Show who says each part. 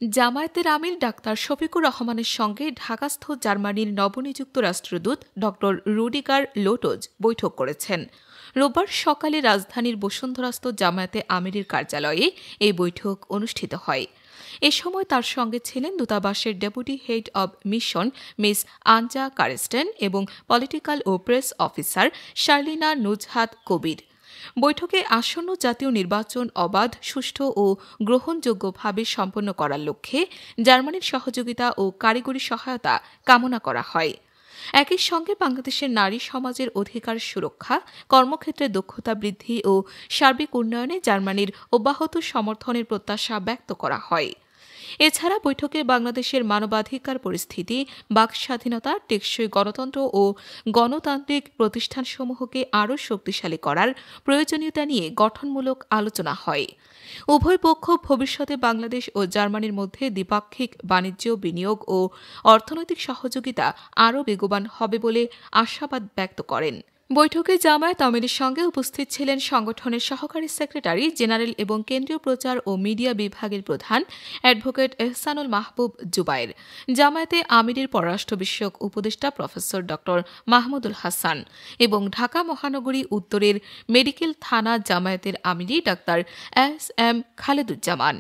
Speaker 1: জামায়াতের আমির ডাক্তার শফিকুর রহমানের সঙ্গে ঢাকাস্থ জার্মানির নবনিযুক্ত রাষ্ট্রদূত ড রুডিগার লোটোজ বৈঠক করেছেন। রোববার সকালে রাজধানীর বসুন্ধরাস্থ জামায়াতে আমিরের কার্যালয়ে এই বৈঠক অনুষ্ঠিত হয়। এ সময় তার সঙ্গে ছিলেন দূতাবাসের deputy head of mission miss Anja Karsten এবং পলিটিক্যাল ও প্রেস অফিসার শার্লিনা নুজহাত কবির। বৈঠকে আসন্ন জাতীয় নির্বাচন অবাধ, সুষ্ঠু ও গ্রহণযোগ্যভাবে সম্পন্ন করার লক্ষ্যে জার্মানির সহযোগিতা ও কারিগরি সহায়তা কামনা করা হয়। একই সঙ্গে বাংলাদেশের নারী সমাজের অধিকার সুরক্ষা, কর্মক্ষেত্রে দক্ষতা বৃদ্ধি ও সার্বিক উন্নয়নে জার্মানির অব্যাহত সমর্থনের প্রত্যাশা ব্যক্ত করা হয়। এছাড়া বৈঠকে বাংলাদেশের মানবাধিকার পরিস্থিতি, বাক স্বাধীনতা, টেকসই গণতন্ত্র ও গণতান্ত্রিক প্রতিষ্ঠানসমূহকে আরও শক্তিশালী করার প্রয়োজনীয়তা নিয়ে গঠনমূলক আলোচনা হয়। উভয় পক্ষ ভবিষ্যতে বাংলাদেশ ও জার্মানির মধ্যে দ্বিপাক্ষিক বাণিজ্য, বিনিয়োগ ও অর্থনৈতিক সহযোগিতা আরও বেগবান হবে বলে আশাবাদ ব্যক্ত করেন। বৈঠকে জামায়াত আমিরের সঙ্গে উপস্থিত ছিলেন সংগঠনের সহকারী সেক্রেটারি জেনারেল এবং কেন্দ্রীয় প্রচার ও মিডিয়া বিভাগের প্রধান অ্যাডভোকেট এহসানুল মাহবুব জুবায়ের, জামায়াতে আমিরের পররাষ্ট্র বিষয়ক উপদেষ্টা প্রফেসর ড মাহমুদুল হাসান এবং ঢাকা মহানগরী উত্তরের মেডিকেল থানা জামায়াতের আমিরি ডাক্তার এস এম খালেদুজ্জামান।